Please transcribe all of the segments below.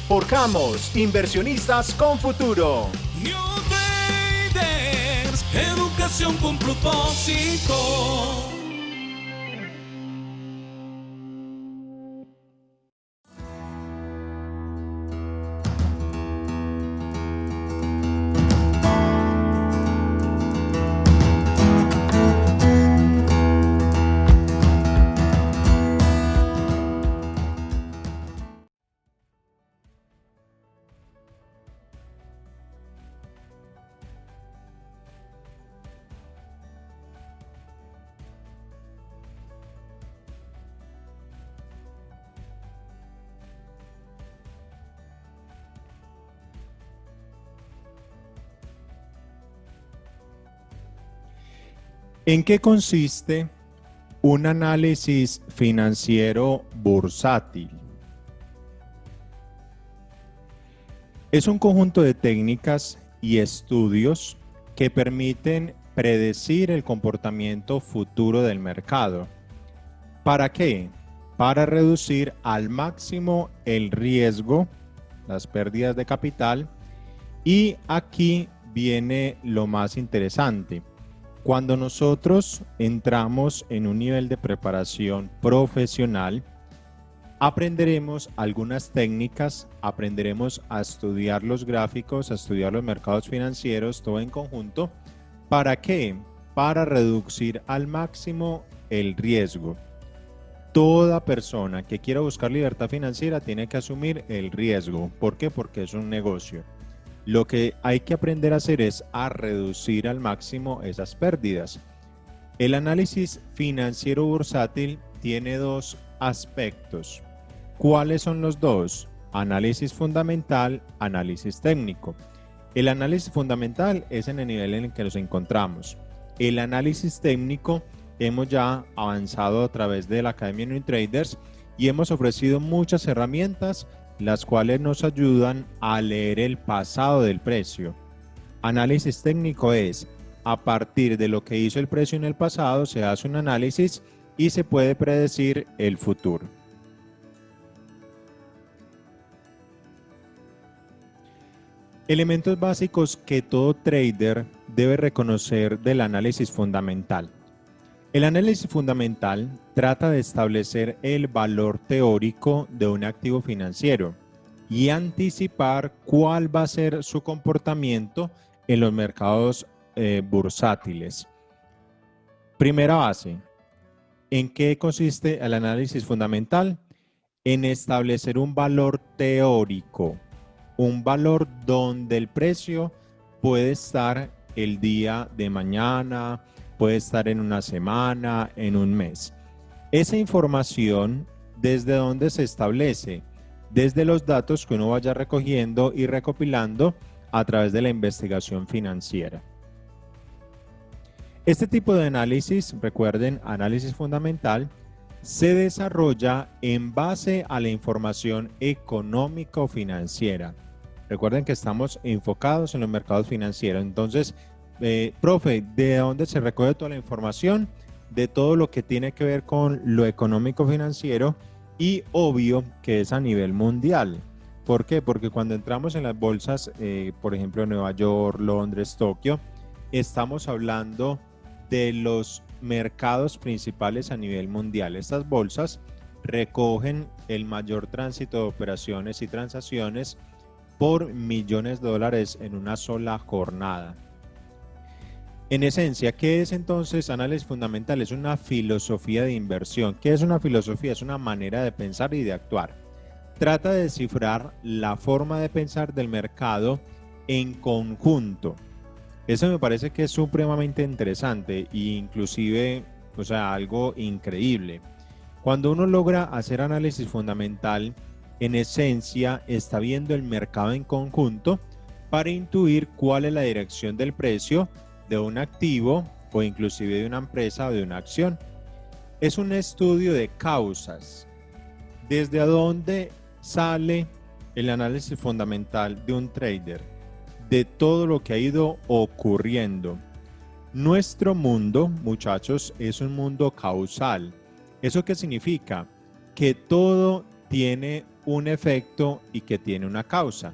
Forjamos inversionistas con futuro. New Traders, educación con propósito. ¿En qué consiste un análisis financiero bursátil? Es un conjunto de técnicas y estudios que permiten predecir el comportamiento futuro del mercado. ¿Para qué? Para reducir al máximo el riesgo, las pérdidas de capital, y aquí viene lo más interesante. Cuando nosotros entramos en un nivel de preparación profesional, aprenderemos algunas técnicas, aprenderemos a estudiar los gráficos, a estudiar los mercados financieros, todo en conjunto. ¿Para qué? Para reducir al máximo el riesgo. Toda persona que quiera buscar libertad financiera tiene que asumir el riesgo. ¿Por qué? Porque es un negocio. Lo que hay que aprender a hacer es a reducir al máximo esas pérdidas. El análisis financiero bursátil tiene dos aspectos. ¿Cuáles son los dos? Análisis fundamental, análisis técnico. El análisis fundamental es en el nivel en el que nos encontramos. El análisis técnico hemos ya avanzado a través de la Academia New Traders y hemos ofrecido muchas herramientas las cuales nos ayudan a leer el pasado del precio. Análisis técnico es, a partir de lo que hizo el precio en el pasado, se hace un análisis y se puede predecir el futuro. Elementos básicos que todo trader debe reconocer del análisis fundamental. El análisis fundamental trata de establecer el valor teórico de un activo financiero y anticipar cuál va a ser su comportamiento en los mercados bursátiles. Primera base, ¿en qué consiste el análisis fundamental? En establecer un valor teórico, un valor donde el precio puede estar el día de mañana, puede estar en una semana, en un mes. Esa información, ¿desde dónde se establece? Desde los datos que uno vaya recogiendo y recopilando a través de la investigación financiera. Este tipo de análisis, recuerden, análisis fundamental, se desarrolla en base a la información económico-financiera. Recuerden que estamos enfocados en los mercados financieros. Entonces, profe, ¿de dónde se recoge toda la información? De todo lo que tiene que ver con lo económico financiero y obvio que es a nivel mundial. ¿Por qué? Porque cuando entramos en las bolsas, por ejemplo, Nueva York, Londres, Tokio, estamos hablando de los mercados principales a nivel mundial. Estas bolsas recogen el mayor tránsito de operaciones y transacciones por millones de dólares en una sola jornada. En esencia, ¿qué es entonces análisis fundamental? Es una filosofía de inversión. ¿Qué es una filosofía? Es una manera de pensar y de actuar. Trata de descifrar la forma de pensar del mercado en conjunto. Eso me parece que es supremamente interesante e inclusive, algo increíble. Cuando uno logra hacer análisis fundamental, en esencia está viendo el mercado en conjunto para intuir cuál es la dirección del precio de un activo o inclusive de una empresa o de una acción. Es un estudio de causas. ¿Desde dónde sale el análisis fundamental de un trader? De todo lo que ha ido ocurriendo. Nuestro mundo, muchachos, es un mundo causal. ¿Eso qué significa? Que todo tiene un efecto y que tiene una causa.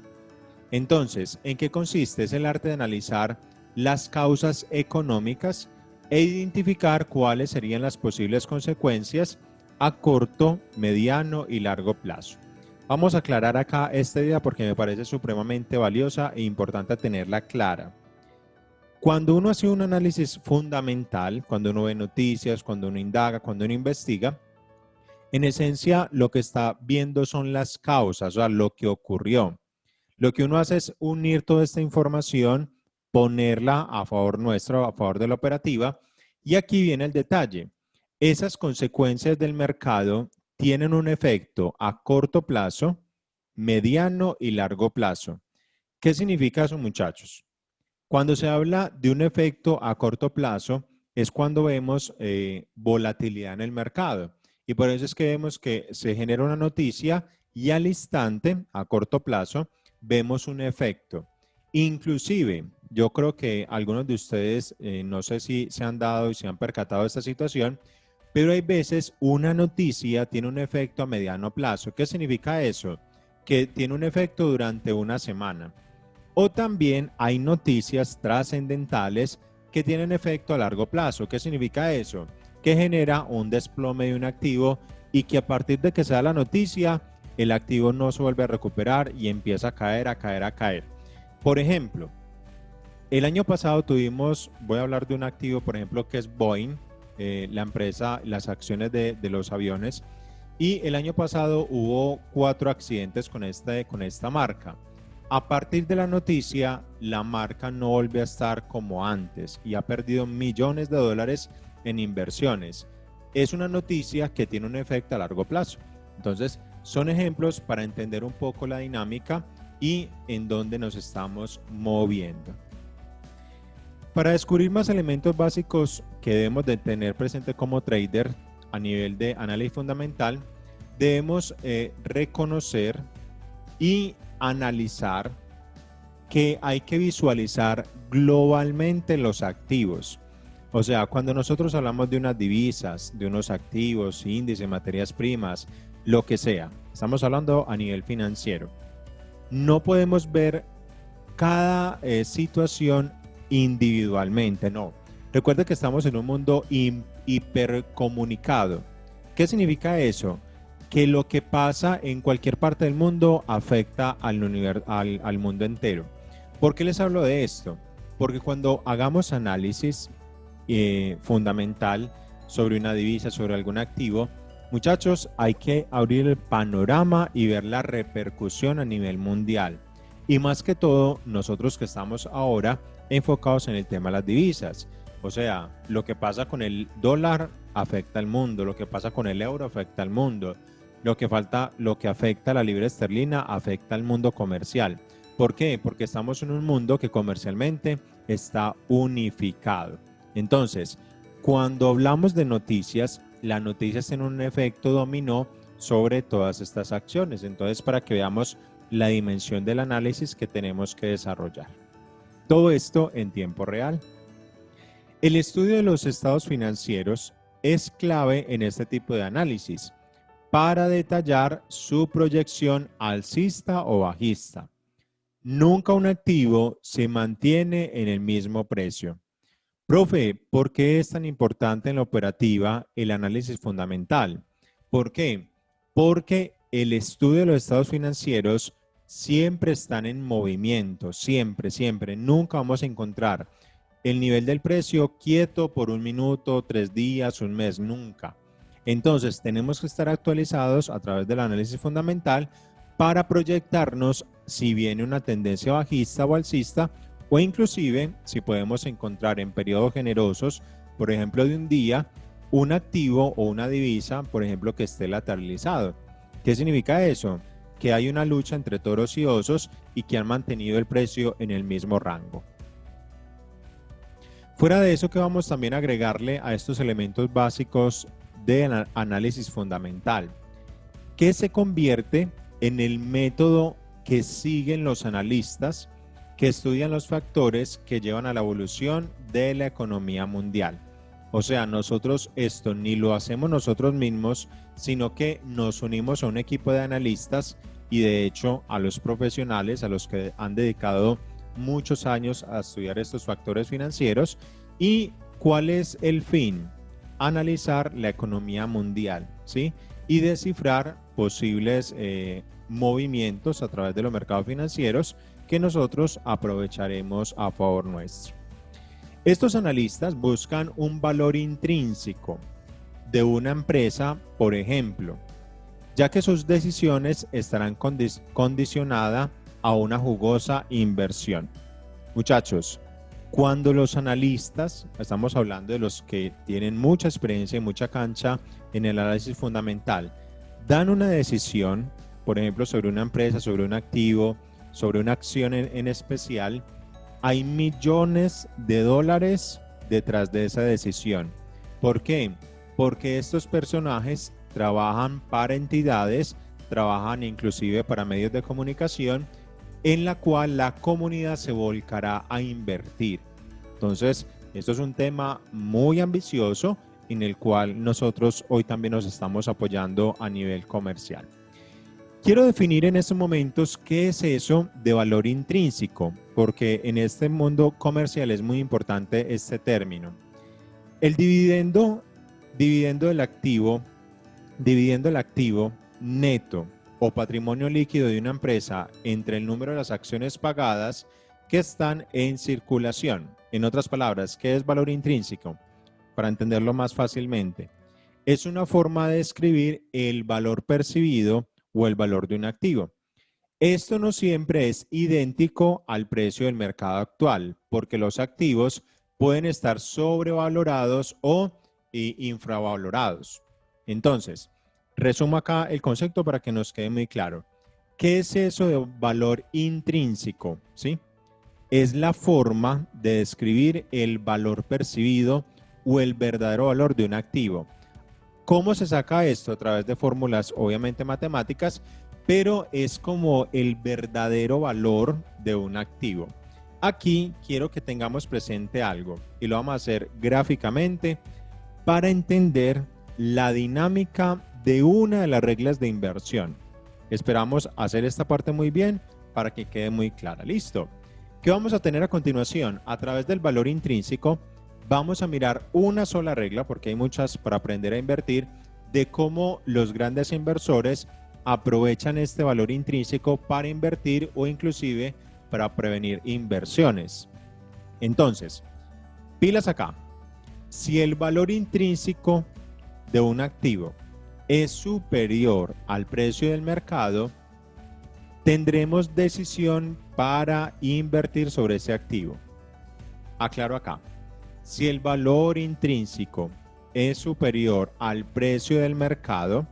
Entonces, ¿en qué consiste? Es el arte de analizar las causas económicas e identificar cuáles serían las posibles consecuencias a corto, mediano y largo plazo. Vamos a aclarar acá esta idea porque me parece supremamente valiosa e importante tenerla clara. Cuando uno hace un análisis fundamental, cuando uno ve noticias, cuando uno indaga, cuando uno investiga, en esencia lo que está viendo son las causas, o sea, lo que ocurrió. Lo que uno hace es unir toda esta información, ponerla a favor nuestro, a favor de la operativa, y aquí viene el detalle. Esas consecuencias del mercado tienen un efecto a corto plazo, mediano y largo plazo. ¿Qué significa eso, muchachos? Cuando se habla de un efecto a corto plazo, es cuando vemos volatilidad en el mercado. Y por eso es que vemos que se genera una noticia y al instante, a corto plazo, vemos un efecto. Inclusive, yo creo que algunos de ustedes, no sé si se han dado y se han percatado de esta situación, pero hay veces una noticia tiene un efecto a mediano plazo. ¿Qué significa eso? Que tiene un efecto durante una semana. O también hay noticias trascendentales que tienen efecto a largo plazo. ¿Qué significa eso? Que genera un desplome de un activo y que a partir de que se da la noticia, el activo no se vuelve a recuperar y empieza a caer, a caer, a caer. Por ejemplo, el año pasado tuvimos, voy a hablar de un activo, por ejemplo, que es Boeing, la empresa, las acciones de los aviones, y el año pasado hubo 4 accidentes con esta marca. A partir de la noticia, la marca no vuelve a estar como antes y ha perdido millones de dólares en inversiones. Es una noticia que tiene un efecto a largo plazo. Entonces, son ejemplos para entender un poco la dinámica y en dónde nos estamos moviendo. Para descubrir más elementos básicos que debemos de tener presente como trader a nivel de análisis fundamental, debemos reconocer y analizar que hay que visualizar globalmente los activos. O sea, cuando nosotros hablamos de unas divisas, de unos activos, índices, materias primas, lo que sea, estamos hablando a nivel financiero. No podemos ver cada situación individualmente, no. Recuerda que estamos en un mundo hipercomunicado. ¿Qué significa eso? Que lo que pasa en cualquier parte del mundo afecta al mundo entero. ¿Por qué les hablo de esto? Porque cuando hagamos análisis fundamental sobre una divisa, sobre algún activo, muchachos, hay que abrir el panorama y ver la repercusión a nivel mundial. Y más que todo, nosotros que estamos ahora enfocados en el tema de las divisas. O sea, lo que pasa con el dólar afecta al mundo, lo que pasa con el euro afecta al mundo, lo que afecta a la libra esterlina afecta al mundo comercial. ¿Por qué? Porque estamos en un mundo que comercialmente está unificado. Entonces, cuando hablamos de noticias, las noticias tienen un efecto dominó sobre todas estas acciones. Entonces, para que veamos la dimensión del análisis que tenemos que desarrollar. Todo esto en tiempo real. El estudio de los estados financieros es clave en este tipo de análisis para detallar su proyección alcista o bajista. Nunca un activo se mantiene en el mismo precio. Profe, ¿por qué es tan importante en la operativa el análisis fundamental? ¿Por qué? Porque el estudio de los estados financieros siempre están en movimiento, siempre, siempre. Nunca vamos a encontrar el nivel del precio quieto por 1 minuto, 3 días, 1 mes, nunca. Entonces, tenemos que estar actualizados a través del análisis fundamental para proyectarnos si viene una tendencia bajista o alcista, o inclusive si podemos encontrar en periodos generosos, por ejemplo de un día, un activo o una divisa, por ejemplo, que esté lateralizado. ¿Qué significa eso? Que hay una lucha entre toros y osos y que han mantenido el precio en el mismo rango. Fuera de eso, que vamos también a agregarle a estos elementos básicos de análisis fundamental, que se convierte en el método que siguen los analistas que estudian los factores que llevan a la evolución de la economía mundial. O sea, nosotros esto ni lo hacemos nosotros mismos, sino que nos unimos a un equipo de analistas y de hecho a los profesionales, a los que han dedicado muchos años a estudiar estos factores financieros. ¿Y cuál es el fin? Analizar la economía mundial, ¿sí? Y descifrar posibles movimientos a través de los mercados financieros que nosotros aprovecharemos a favor nuestro. Estos analistas buscan un valor intrínseco de una empresa, por ejemplo, ya que sus decisiones estarán condicionadas a una jugosa inversión. Muchachos, cuando los analistas, estamos hablando de los que tienen mucha experiencia y mucha cancha en el análisis fundamental, dan una decisión, por ejemplo, sobre una empresa, sobre un activo, sobre una acción en especial, hay millones de dólares detrás de esa decisión. ¿Por qué? Porque estos personajes trabajan para entidades, trabajan inclusive para medios de comunicación, en la cual la comunidad se volcará a invertir. Entonces, esto es un tema muy ambicioso en el cual nosotros hoy también nos estamos apoyando a nivel comercial. Quiero definir en estos momentos qué es eso de valor intrínseco, porque en este mundo comercial es muy importante este término. El dividendo del activo, dividiendo el activo neto o patrimonio líquido de una empresa entre el número de las acciones pagadas que están en circulación. En otras palabras, ¿qué es valor intrínseco? Para entenderlo más fácilmente, es una forma de describir el valor percibido o el valor de un activo. Esto no siempre es idéntico al precio del mercado actual, porque los activos pueden estar sobrevalorados o infravalorados. Entonces, resumo acá el concepto para que nos quede muy claro. ¿Qué es eso de valor intrínseco? ¿Sí? Es la forma de describir el valor percibido o el verdadero valor de un activo. ¿Cómo se saca esto? A través de fórmulas obviamente matemáticas, pero es como el verdadero valor de un activo. Aquí quiero que tengamos presente algo y lo vamos a hacer gráficamente para entender la dinámica de una de las reglas de inversión. Esperamos hacer esta parte muy bien para que quede muy clara. ¿Listo? ¿Qué vamos a tener a continuación? A través del valor intrínseco vamos a mirar una sola regla, porque hay muchas para aprender a invertir, de cómo los grandes inversores aprovechan este valor intrínseco para invertir o inclusive para prevenir inversiones. Entonces, pilas acá. Si el valor intrínseco de un activo es superior al precio del mercado, tendremos decisión para invertir sobre ese activo. Aclaro acá. Si el valor intrínseco es superior al precio del mercado,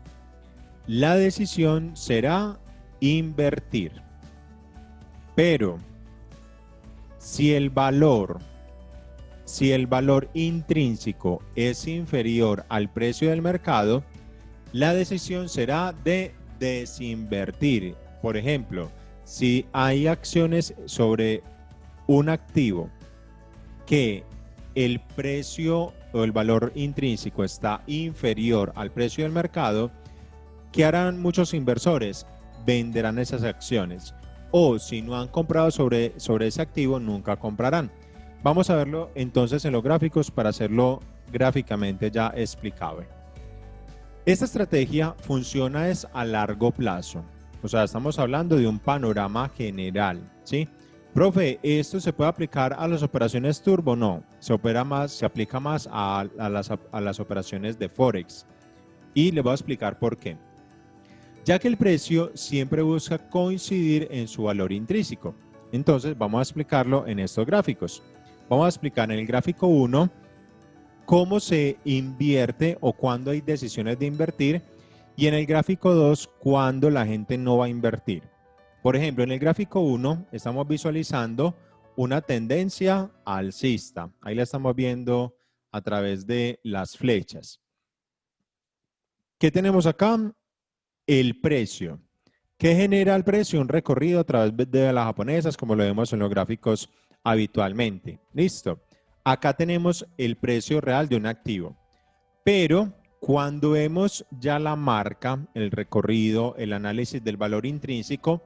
la decisión será invertir. Pero si el valor intrínseco es inferior al precio del mercado, la decisión será de desinvertir. Por ejemplo, si hay acciones sobre un activo que el precio o el valor intrínseco está inferior al precio del mercado, ¿qué harán muchos inversores? Venderán esas acciones. O si no han comprado sobre ese activo, nunca comprarán. Vamos a verlo entonces en los gráficos para hacerlo gráficamente ya explicable. Esta estrategia funciona es a largo plazo. O sea, estamos hablando de un panorama general, ¿sí? Profe, ¿esto se puede aplicar a las operaciones turbo? No, se aplica más a las operaciones de Forex. Y le voy a explicar por qué. Ya que el precio siempre busca coincidir en su valor intrínseco. Entonces, vamos a explicarlo en estos gráficos. Vamos a explicar en el gráfico 1 cómo se invierte o cuándo hay decisiones de invertir. Y en el gráfico 2, cuándo la gente no va a invertir. Por ejemplo, en el gráfico 1 estamos visualizando una tendencia alcista. Ahí la estamos viendo a través de las flechas. ¿Qué tenemos acá? El precio. ¿Qué genera el precio? Un recorrido a través de las japonesas, como lo vemos en los gráficos habitualmente. ¿Listo? Acá tenemos el precio real de un activo, pero cuando vemos ya la marca, el recorrido, el análisis del valor intrínseco,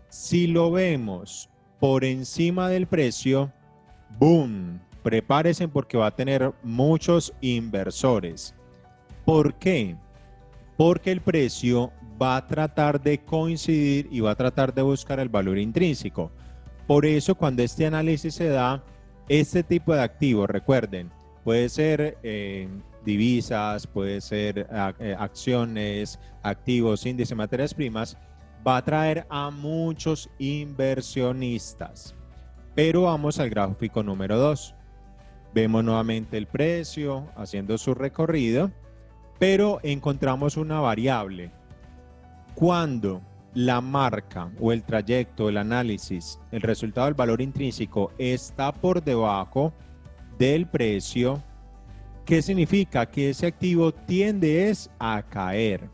si lo vemos por encima del precio, ¡boom! Prepárense porque va a tener muchos inversores. ¿Por qué? Porque el precio va a tratar de coincidir y va a tratar de buscar el valor intrínseco. Por eso, cuando este análisis se da, este tipo de activos, recuerden, puede ser divisas, puede ser acciones, activos, índice, materias primas, va a atraer a muchos inversionistas. Pero vamos al gráfico número 2. Vemos nuevamente el precio haciendo su recorrido, pero encontramos una variable. Cuando la marca o el trayecto, el análisis, el resultado del valor intrínseco está por debajo del precio, ¿qué significa? Que ese activo tiende a caer.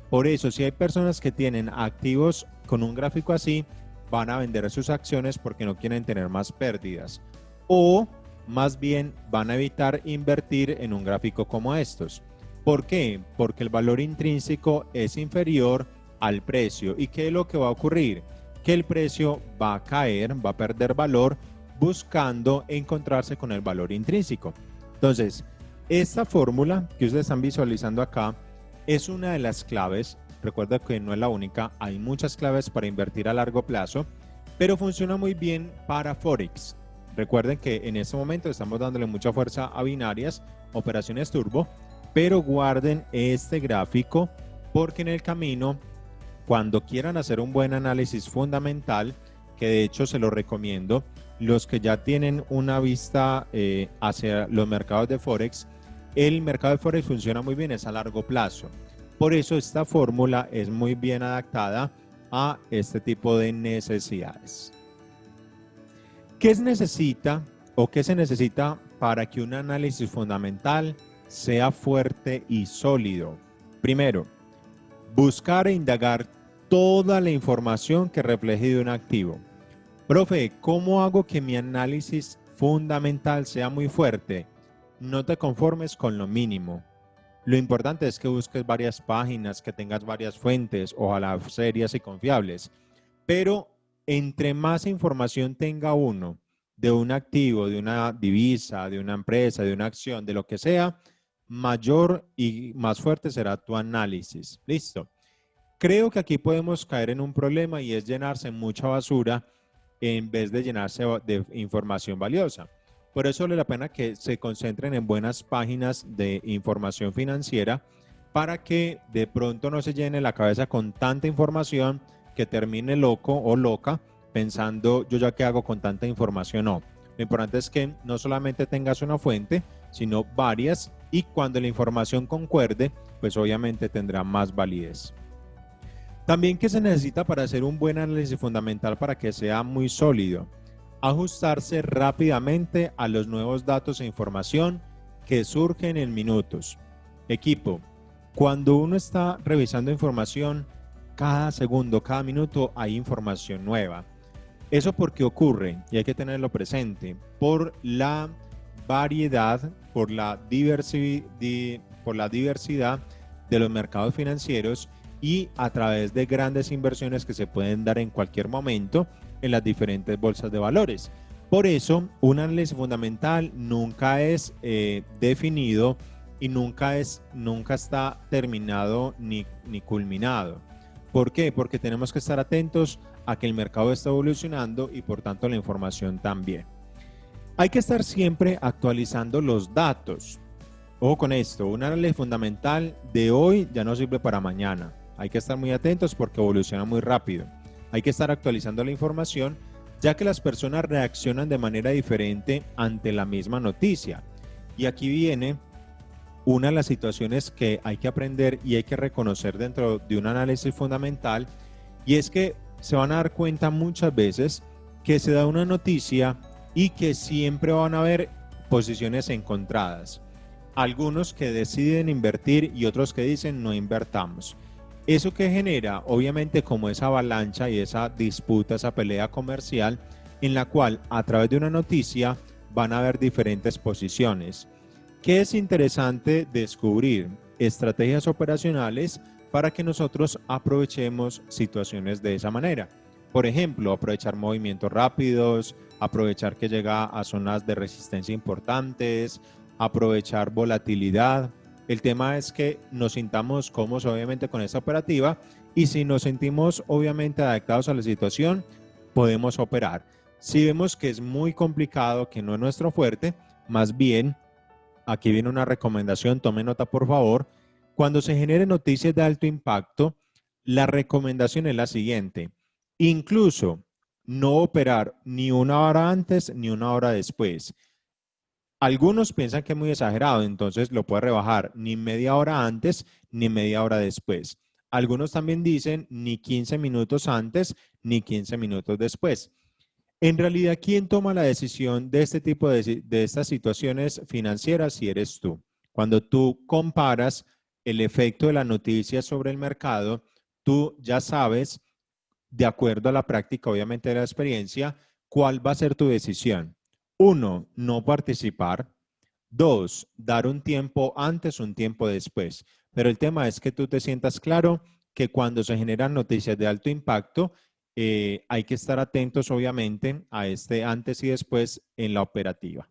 Por eso, si hay personas que tienen activos con un gráfico así, van a vender sus acciones porque no quieren tener más pérdidas. O más bien van a evitar invertir en un gráfico como estos. ¿Por qué? Porque el valor intrínseco es inferior al precio. ¿Y qué es lo que va a ocurrir? Que el precio va a caer, va a perder valor buscando encontrarse con el valor intrínseco. Entonces, esta fórmula que ustedes están visualizando acá es una de las claves. Recuerda que no es la única, hay muchas claves para invertir a largo plazo, pero funciona muy bien para Forex. Recuerden que en este momento estamos dándole mucha fuerza a binarias, operaciones turbo, pero guarden este gráfico porque en el camino, cuando quieran hacer un buen análisis fundamental, que de hecho se lo recomiendo, los que ya tienen una vista hacia los mercados de Forex, el mercado de Forex funciona muy bien, es a largo plazo. Por eso esta fórmula es muy bien adaptada a este tipo de necesidades. ¿Qué se necesita o qué se necesita para que un análisis fundamental sea fuerte y sólido? Primero, buscar e indagar toda la información que refleje de un activo. Profe, ¿cómo hago que mi análisis fundamental sea muy fuerte? No te conformes con lo mínimo. Lo importante es que busques varias páginas, que tengas varias fuentes, ojalá serias y confiables. Pero entre más información tenga uno de un activo, de una divisa, de una empresa, de una acción, de lo que sea, mayor y más fuerte será tu análisis. ¿Listo? Creo que aquí podemos caer en un problema y es llenarse mucha basura en vez de llenarse de información valiosa. Por eso vale la pena que se concentren en buenas páginas de información financiera para que de pronto no se llene la cabeza con tanta información que termine loco o loca pensando yo ya qué hago con tanta información. No, lo importante es que no solamente tengas una fuente, sino varias, y cuando la información concuerde, pues obviamente tendrá más validez. También, ¿qué se necesita para hacer un buen análisis fundamental para que sea muy sólido? Ajustarse rápidamente a los nuevos datos e información que surgen en minutos. Equipo, cuando uno está revisando información, cada segundo, cada minuto hay información nueva. ¿Eso por qué ocurre? Y hay que tenerlo presente. Por la variedad, por la diversidad de los mercados financieros y a través de grandes inversiones que se pueden dar en cualquier momento en las diferentes bolsas de valores. Por eso, un análisis fundamental nunca es definido y nunca está terminado ni culminado. ¿Por qué? Porque tenemos que estar atentos a que el mercado está evolucionando y por tanto la información también. Hay que estar siempre actualizando los datos. Ojo con esto, un análisis fundamental de hoy ya no sirve para mañana. Hay que estar muy atentos porque evoluciona muy rápido. Hay que estar actualizando la información, ya que las personas reaccionan de manera diferente ante la misma noticia. Y aquí viene una de las situaciones que hay que aprender y hay que reconocer dentro de un análisis fundamental, y es que se van a dar cuenta muchas veces que se da una noticia y que siempre van a haber posiciones encontradas. Algunos que deciden invertir y otros que dicen no invertamos. ¿Eso que genera? Obviamente como esa avalancha y esa disputa, esa pelea comercial en la cual a través de una noticia van a haber diferentes posiciones. ¿Qué es interesante descubrir? Estrategias operacionales para que nosotros aprovechemos situaciones de esa manera. Por ejemplo, aprovechar movimientos rápidos, aprovechar que llega a zonas de resistencia importantes, aprovechar volatilidad. El tema es que nos sintamos cómodos obviamente con esta operativa y si nos sentimos obviamente adaptados a la situación, podemos operar. Si vemos que es muy complicado, que no es nuestro fuerte, más bien, aquí viene una recomendación, tome nota por favor. Cuando se generen noticias de alto impacto, la recomendación es la siguiente. Incluso no operar ni una hora antes ni una hora después. Algunos piensan que es muy exagerado, entonces lo puede rebajar ni media hora antes ni media hora después. Algunos también dicen ni 15 minutos antes ni 15 minutos después. En realidad, ¿quién toma la decisión de este tipo de estas situaciones financieras? Si eres tú. Cuando tú comparas el efecto de la noticia sobre el mercado, tú ya sabes, de acuerdo a la práctica, obviamente de la experiencia, cuál va a ser tu decisión. 1, no participar. 2, dar un tiempo antes, un tiempo después. Pero el tema es que tú te sientas claro que cuando se generan noticias de alto impacto, hay que estar atentos, obviamente, a este antes y después en la operativa.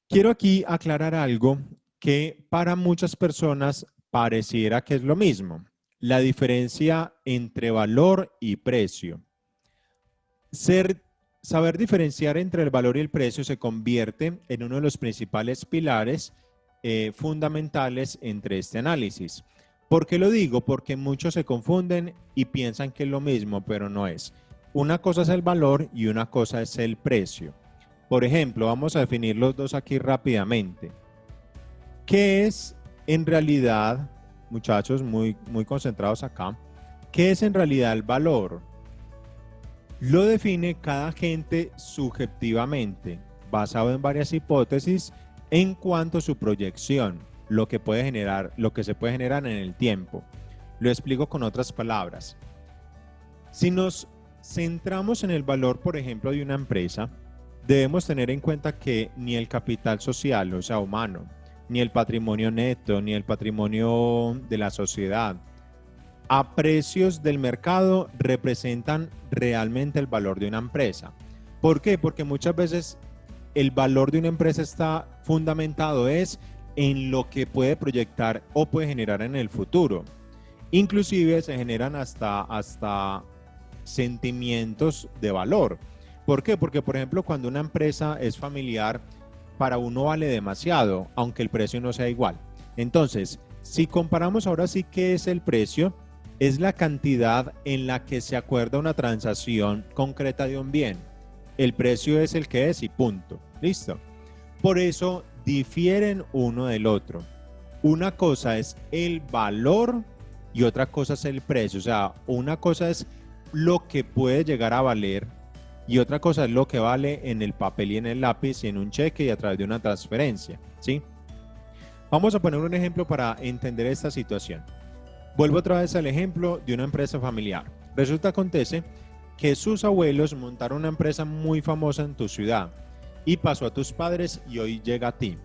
Quiero aquí aclarar algo que para muchas personas pareciera que es lo mismo. La diferencia entre valor y precio. Saber diferenciar entre el valor y el precio se convierte en uno de los principales pilares fundamentales entre este análisis. ¿Por qué lo digo? Porque muchos se confunden y piensan que es lo mismo, pero no es. Una cosa es el valor y una cosa es el precio. Por ejemplo, vamos a definir los dos aquí rápidamente. ¿Qué es en realidad, muchachos, muy concentrados acá, qué es en realidad el valor? Lo define cada agente subjetivamente, basado en varias hipótesis en cuanto a su proyección, lo que se puede generar en el tiempo. Lo explico con otras palabras. Si nos centramos en el valor, por ejemplo, de una empresa, debemos tener en cuenta que ni el capital social, o sea, humano, ni el patrimonio neto, ni el patrimonio de la sociedad, a precios del mercado representan realmente el valor de una empresa. ¿Por qué? Porque muchas veces el valor de una empresa está fundamentado en lo que puede proyectar o puede generar en el futuro. Inclusive se generan hasta sentimientos de valor. ¿Por qué? Porque, por ejemplo, cuando una empresa es familiar, para uno vale demasiado, aunque el precio no sea igual. Entonces, si comparamos ahora sí qué es el precio, es la cantidad en la que se acuerda una transacción concreta de un bien. El precio es el que es y punto. ¿Listo? Por eso difieren uno del otro. Una cosa es el valor y otra cosa es el precio. O sea, una cosa es lo que puede llegar a valer y otra cosa es lo que vale en el papel y en el lápiz y en un cheque y a través de una transferencia. ¿Sí? Vamos a poner un ejemplo para entender esta situación. Vuelvo otra vez al ejemplo de una empresa familiar. Acontece que sus abuelos montaron una empresa muy famosa en tu ciudad y pasó a tus padres y hoy llega a ti.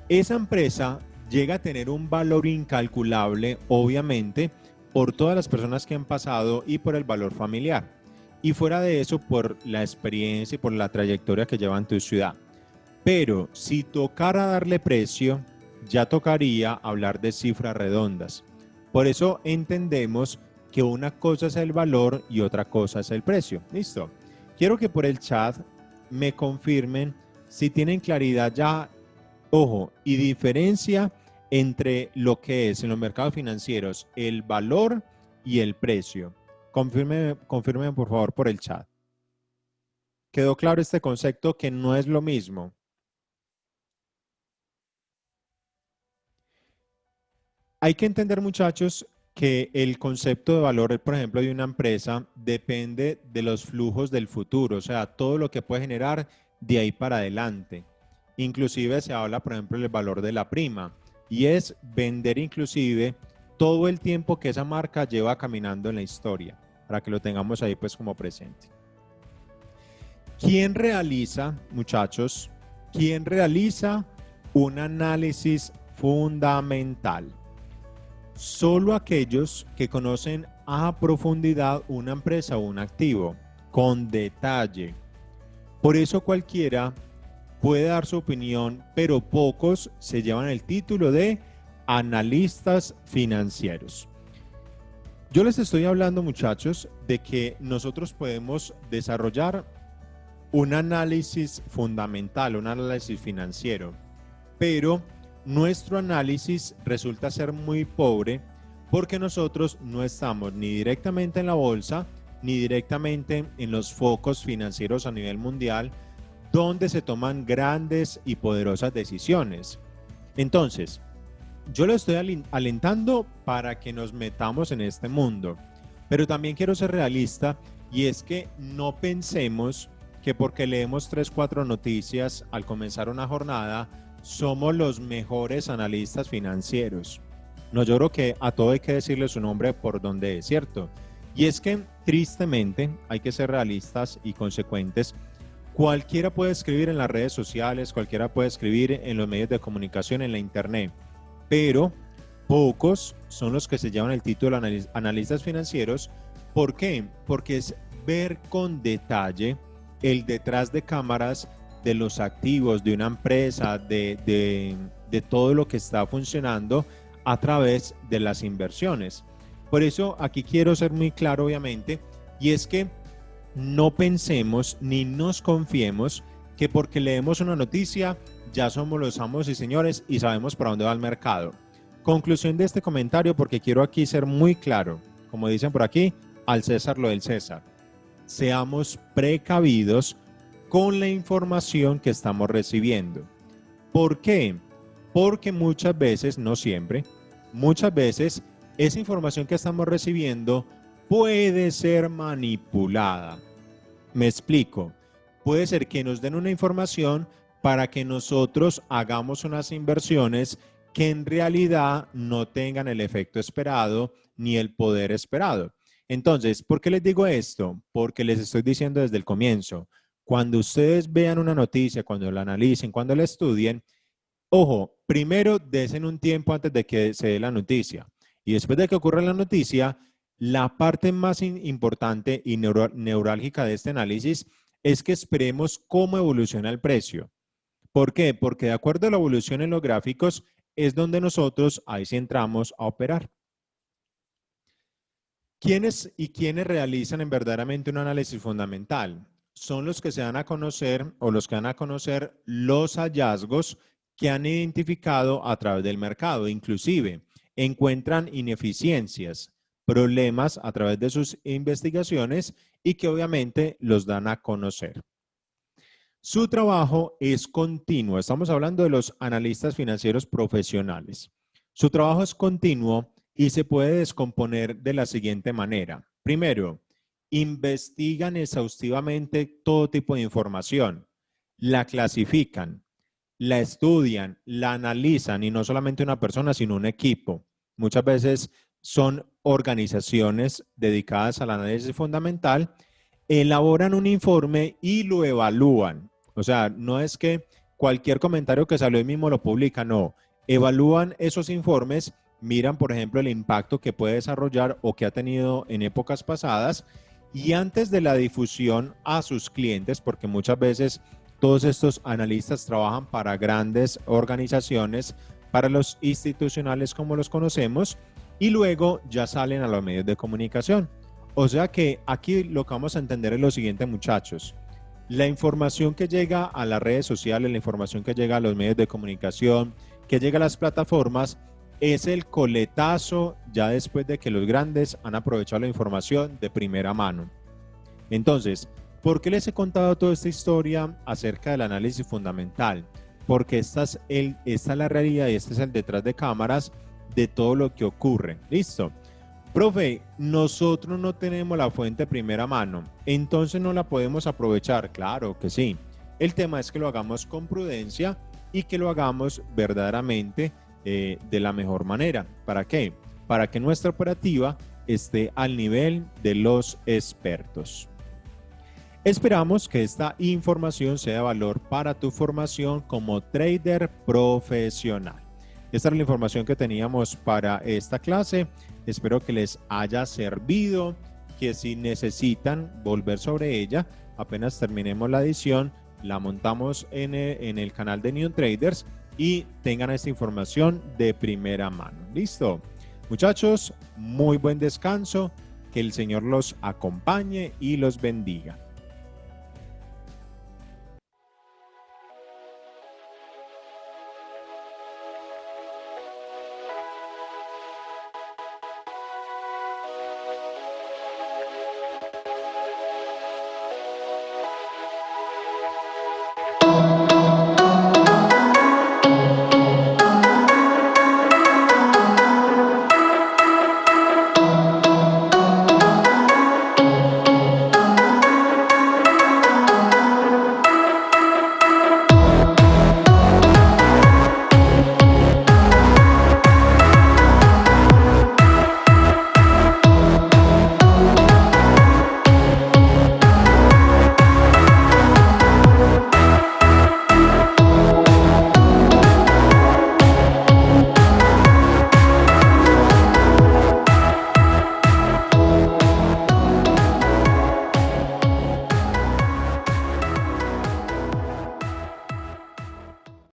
Esa empresa llega a tener un valor incalculable, obviamente, por todas las personas que han pasado y por el valor familiar. Y fuera de eso, por la experiencia y por la trayectoria que lleva en tu ciudad. Pero si tocara darle precio, ya tocaría hablar de cifras redondas. Por eso entendemos que una cosa es el valor y otra cosa es el precio. ¿Listo? Quiero que por el chat me confirmen si tienen claridad ya, ojo, y diferencia entre lo que es en los mercados financieros el valor y el precio. Confirmen por favor por el chat. ¿Quedó claro este concepto que no es lo mismo? Hay que entender, muchachos, que el concepto de valor, por ejemplo, de una empresa depende de los flujos del futuro, o sea, todo lo que puede generar de ahí para adelante. Inclusive se habla, por ejemplo, del valor de la prima y es vender inclusive todo el tiempo que esa marca lleva caminando en la historia, para que lo tengamos ahí pues como presente. ¿Quién realiza, muchachos, quién realiza un análisis fundamental? Solo aquellos que conocen a profundidad una empresa o un activo, con detalle. Por eso cualquiera puede dar su opinión, pero pocos se llevan el título de analistas financieros. Yo les estoy hablando, muchachos, de que nosotros podemos desarrollar un análisis fundamental, un análisis financiero, pero nuestro análisis resulta ser muy pobre porque nosotros no estamos ni directamente en la bolsa ni directamente en los focos financieros a nivel mundial donde se toman grandes y poderosas decisiones. Entonces, yo lo estoy alentando para que nos metamos en este mundo, pero también quiero ser realista y es que no pensemos que porque leemos 3, 4 noticias al comenzar una jornada somos los mejores analistas financieros. No, yo creo que a todo hay que decirle su nombre por donde es, ¿cierto? Y es que tristemente hay que ser realistas y consecuentes. Cualquiera puede escribir en las redes sociales, cualquiera puede escribir en los medios de comunicación, en la internet, pero pocos son los que se llevan el título de analistas financieros. ¿Por qué? Porque es ver con detalle el detrás de cámaras de los activos de una empresa, de todo lo que está funcionando a través de las inversiones. Por eso aquí quiero ser muy claro, obviamente, y es que no pensemos ni nos confiemos que porque leemos una noticia ya somos los amos y señores y sabemos para dónde va el mercado. Conclusión de este comentario, porque quiero aquí ser muy claro, como dicen por aquí, al César lo del César. Seamos precavidos con la información que estamos recibiendo. ¿Por qué? Porque muchas veces, no siempre, muchas veces esa información que estamos recibiendo puede ser manipulada. Me explico. Puede ser que nos den una información para que nosotros hagamos unas inversiones que en realidad no tengan el efecto esperado ni el poder esperado. Entonces, ¿por qué les digo esto? Porque les estoy diciendo desde el comienzo. Cuando ustedes vean una noticia, cuando la analicen, cuando la estudien, ojo, primero desen un tiempo antes de que se dé la noticia. Y después de que ocurra la noticia, la parte más importante y neurálgica de este análisis es que esperemos cómo evoluciona el precio. ¿Por qué? Porque de acuerdo a la evolución en los gráficos es donde nosotros ahí sí entramos a operar. ¿Quiénes realizan verdaderamente un análisis fundamental? Son los que se dan a conocer o los que dan a conocer los hallazgos que han identificado a través del mercado. Inclusive encuentran ineficiencias, problemas a través de sus investigaciones y que obviamente los dan a conocer. Su trabajo es continuo. Estamos hablando de los analistas financieros profesionales. Su trabajo es continuo y se puede descomponer de la siguiente manera. Primero, investigan exhaustivamente todo tipo de información, la clasifican, la estudian, la analizan y no solamente una persona, sino un equipo. Muchas veces son organizaciones dedicadas al análisis fundamental, elaboran un informe y lo evalúan. O sea, no es que cualquier comentario que salió ahí mismo lo publican, no. Evalúan esos informes, miran, por ejemplo, el impacto que puede desarrollar o que ha tenido en épocas pasadas y antes de la difusión a sus clientes, porque muchas veces todos estos analistas trabajan para grandes organizaciones, para los institucionales como los conocemos, y luego ya salen a los medios de comunicación. O sea que aquí lo que vamos a entender es lo siguiente, muchachos. La información que llega a las redes sociales, la información que llega a los medios de comunicación, que llega a las plataformas, es el coletazo ya después de que los grandes han aprovechado la información de primera mano. Entonces, ¿por qué les he contado toda esta historia acerca del análisis fundamental? Porque esta es la realidad y este es el detrás de cámaras de todo lo que ocurre. ¿Listo? Profe, nosotros no tenemos la fuente de primera mano, entonces no la podemos aprovechar. Claro que sí. El tema es que lo hagamos con prudencia y que lo hagamos verdaderamente de la mejor manera. ¿Para qué? Para que nuestra operativa esté al nivel de los expertos. Esperamos que esta información sea de valor para tu formación como trader profesional. Esta es la información que teníamos para esta clase. Espero que les haya servido, que si necesitan volver sobre ella, apenas terminemos la edición, la montamos en el canal de New Traders y tengan esta información de primera mano. ¿Listo? Muchachos, muy buen descanso, que el Señor los acompañe y los bendiga.